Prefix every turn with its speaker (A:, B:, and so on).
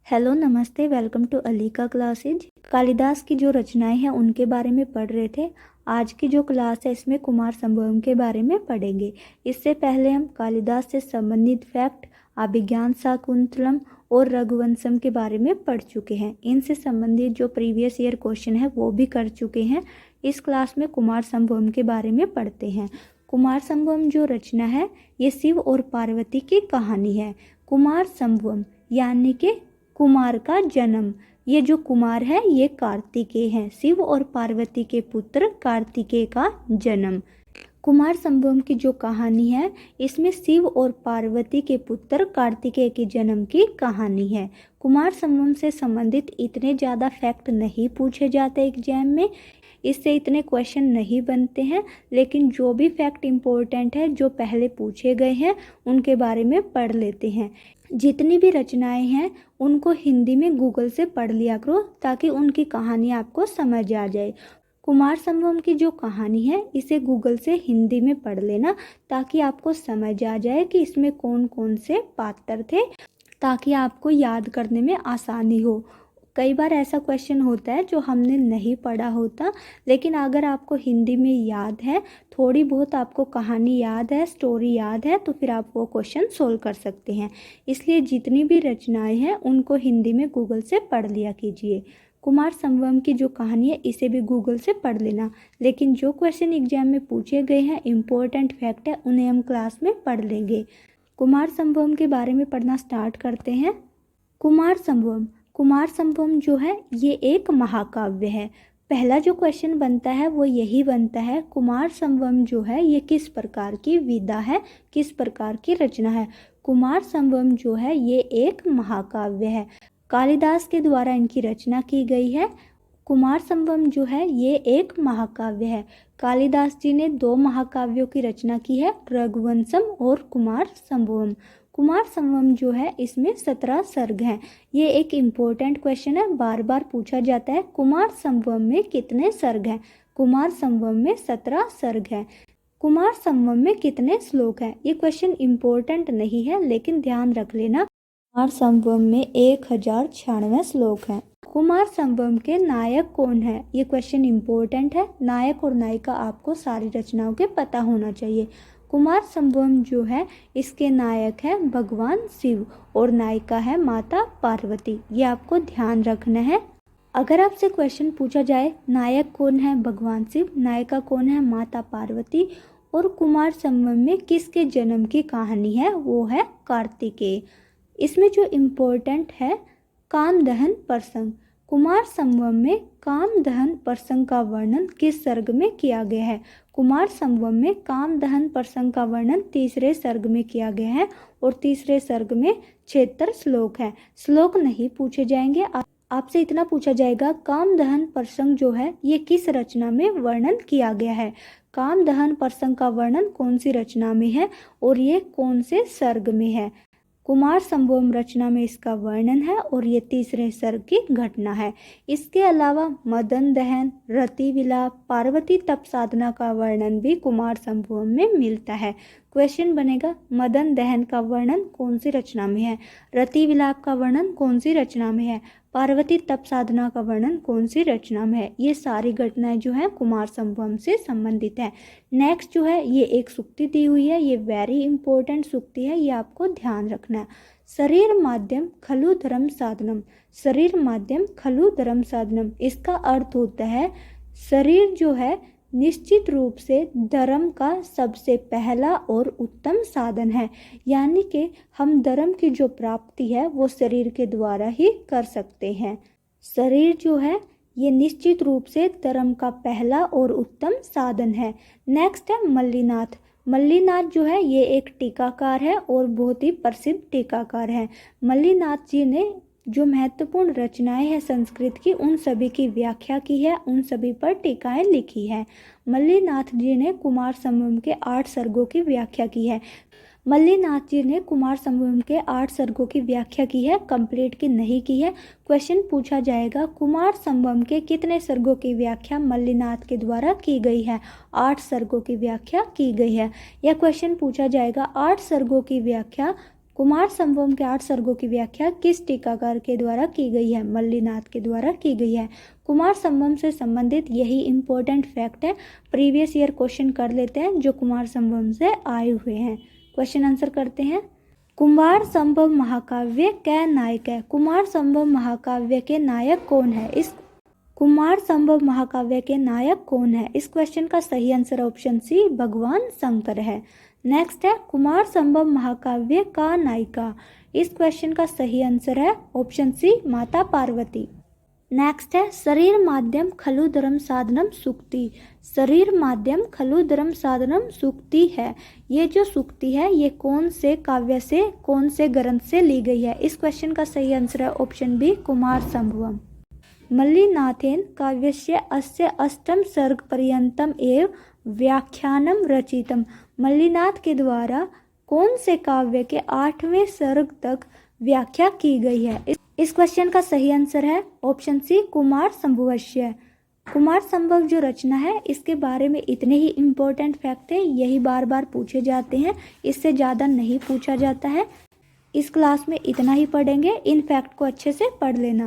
A: Hello नमस्ते, welcome to अलीका classes. Kalidas की जो रचनाएं हैं उनके बारे में पढ़ रहे थे। आज की जो क्लास है इसमें कुमार संभवम के बारे में पढ़ेंगे। इससे पहले हम कालिदास से संबंधित फैक्ट, अभिज्ञान शाकुंतलम और रघुवंशम के बारे में पढ़ चुके हैं। इनसे संबंधित जो प्रीवियस ईयर क्वेश्चन है वो भी कर चुके हैं। इस क्लास में कुमार संभवम के बारे में पढ़ते हैं। कुमार संभवम जो रचना है ये शिव और पार्वती की कहानी है। कुमार संभवम यानी कि कुमार का जन्म। ये जो कुमार है ये कार्तिकेय हैं। शिव और पार्वती के पुत्र कार्तिकेय का जन्म। कुमार संभवम की जो कहानी है इसमें शिव और पार्वती के पुत्र कार्तिकेय के जन्म की कहानी है। कुमार संभवम से संबंधित इतने ज़्यादा फैक्ट नहीं पूछे जाते एग्जाम में, इससे इतने क्वेश्चन नहीं बनते हैं। लेकिन जो भी फैक्ट इम्पोर्टेंट है, जो पहले पूछे गए हैं, उनके बारे में पढ़ लेते हैं। जितनी भी रचनाएं हैं उनको हिंदी में गूगल से पढ़ लिया करो ताकि उनकी कहानी आपको समझ आ जाए। कुमार संभवम की जो कहानी है इसे गूगल से हिंदी में पढ़ लेना ताकि आपको समझ आ जाए कि इसमें कौन कौन से पात्र थे, ताकि आपको याद करने में आसानी हो। कई बार ऐसा क्वेश्चन होता है जो हमने नहीं पढ़ा होता, लेकिन अगर आपको हिंदी में याद है, थोड़ी बहुत आपको कहानी याद है, स्टोरी याद है, तो फिर आप वो क्वेश्चन सोल्व कर सकते हैं। इसलिए जितनी भी रचनाएं हैं उनको हिंदी में गूगल से पढ़ लिया कीजिए। कुमार संभवम की जो कहानी है इसे भी गूगल से पढ़ लेना। लेकिन जो क्वेश्चन एग्जाम में पूछे गए हैं, इम्पोर्टेंट फैक्ट है, उन्हें हम क्लास में पढ़ लेंगे। कुमार संभवम के बारे में पढ़ना स्टार्ट करते हैं। कुमार संभवम जो है ये एक महाकाव्य है। पहला जो क्वेश्चन बनता है वो यही बनता है, कुमार संभवम जो है ये किस प्रकार की विधा है, किस प्रकार की रचना है। कुमार संभवम जो है ये एक महाकाव्य है। कालिदास के द्वारा इनकी रचना की गई है। कुमार संभवम जो है ये एक महाकाव्य है। कालिदास जी ने 2 महाकाव्यों की रचना की है, रघुवंशम और कुमार संभवम। कुमार संभवम जो है इसमें 17 सर्ग हैं। ये एक इम्पोर्टेंट क्वेश्चन है, बार बार पूछा जाता है। कुमार संभवम में कितने सर्ग हैं? कुमार संभवम में 17 सर्ग हैं। कुमार संभवम में कितने श्लोक हैं? ये क्वेश्चन इम्पोर्टेंट नहीं है, लेकिन ध्यान रख लेना। कुमार संभवम में 1096 श्लोक हैं। कुमार संभवम के नायक कौन है? ये क्वेश्चन इम्पोर्टेंट है। नायक और नायिका आपको सारी रचनाओं के पता होना चाहिए। कुमार संभवम जो है इसके नायक है भगवान शिव और नायिका है माता पार्वती। ये आपको ध्यान रखना है। अगर आपसे क्वेश्चन पूछा जाए नायक कौन है? भगवान शिव। नायिका कौन है? माता पार्वती। और कुमार संभवम में किसके जन्म की कहानी है? वो है कार्तिकेय। इसमें जो इम्पोर्टेंट है काम दहन प्रसंग। कुमार संभवम में काम दहन प्रसंग का वर्णन किस सर्ग में किया गया है? कुमार संभवम में काम दहन प्रसंग का वर्णन 3रे सर्ग में किया गया है और 3रे सर्ग में 76 श्लोक है। श्लोक नहीं पूछे जाएंगे, आपसे इतना पूछा जाएगा काम दहन प्रसंग जो है ये किस रचना में वर्णन किया गया है। काम दहन प्रसंग का वर्णन कौन सी रचना में है और ये कौन से सर्ग में है? कुमार संभवम रचना में इसका वर्णन है और ये 3रे सर्ग की घटना है। इसके अलावा मदन दहन, रति विलाप, पार्वती तप साधना का वर्णन भी कुमार संभवम में मिलता है। क्वेश्चन बनेगा मदन दहन का वर्णन कौन सी रचना में है? रति विलाप का वर्णन कौन सी रचना में है? पार्वती तप साधना का वर्णन कौन सी रचना में है? ये सारी घटनाएं जो है कुमार संभवम से संबंधित है। नेक्स्ट जो है ये एक सूक्ति दी हुई है, ये वेरी इंपॉर्टेंट सूक्ति है, ये आपको ध्यान रखना है। शरीर माध्यम खलु धर्म साधनम। शरीर माध्यम खलु धर्म साधनम, इसका अर्थ होता है शरीर जो है निश्चित रूप से धर्म का सबसे पहला और उत्तम साधन है। यानी कि हम धर्म की जो प्राप्ति है वो शरीर के द्वारा ही कर सकते हैं। शरीर जो है ये निश्चित रूप से धर्म का पहला और उत्तम साधन है। नेक्स्ट है मल्लीनाथ। मल्लीनाथ जो है ये एक टीकाकार है और बहुत ही प्रसिद्ध टीकाकार है। मल्लीनाथ जी ने जो महत्वपूर्ण रचनाएं हैं संस्कृत की उन सभी की व्याख्या की है, उन सभी पर टीकाएं लिखी है। मल्लीनाथ जी ने कुमार संभवम के 8 सर्गों की व्याख्या की है। मल्लीनाथ जी ने कुमार संभवम के 8 सर्गों की व्याख्या की है, कंप्लीट की नहीं की है। क्वेश्चन पूछा जाएगा कुमार संभवम के कितने सर्गों की व्याख्या मल्लीनाथ के द्वारा की गई है? 8 सर्गों की व्याख्या की गई है। यह क्वेश्चन पूछा जाएगा 8 सर्गों की व्याख्या कुमार संभवम के 8 सर्गों की व्याख्या किस टीकाकार के द्वारा की गई है? मल्लीनाथ के द्वारा की गई है। कुमार संभवम से संबंधित यही इम्पोर्टेंट फैक्ट है, प्रीवियस ईयर क्वेश्चन कर लेते हैं जो कुमार संभवम से आए हुए हैं। क्वेश्चन आंसर करते हैं। कुमार संभव महाकाव्य का नायक है। कुमार संभव महाकाव्य के नायक कौन है? इस कुमार संभव महाकाव्य के नायक कौन है? इस क्वेश्चन का सही आंसर ऑप्शन सी भगवान शंकर है। नेक्स्ट है कुमार संभव महाकाव्य का नायिका। इस क्वेश्चन का सही आंसर है ऑप्शन सी माता पार्वती। नेक्स्ट है शरीर माध्यम खलु धर्म साधनम सुक्ति। शरीर माध्यम खलु धर्म साधनम सुक्ति है, ये जो सुक्ति है ये कौन से काव्य से, कौन से ग्रंथ से ली गई है? इस क्वेश्चन का सही आंसर है ऑप्शन बी कुमार संभवम। मल्लीनाथेन काव्यस्य अस्य अष्टम सर्ग पर्यंतम एव व्याख्यानम रचितम। मल्लीनाथ के द्वारा कौन से काव्य के 8वें सर्ग तक व्याख्या की गई है? इस क्वेश्चन का सही आंसर है ऑप्शन सी कुमार संभवस्य। कुमार संभव जो रचना है इसके बारे में इतने ही इम्पोर्टेंट फैक्ट है, यही बार बार पूछे जाते हैं, इससे ज़्यादा नहीं पूछा जाता है। इस क्लास में इतना ही पढ़ेंगे, इन फैक्ट को अच्छे से पढ़ लेना।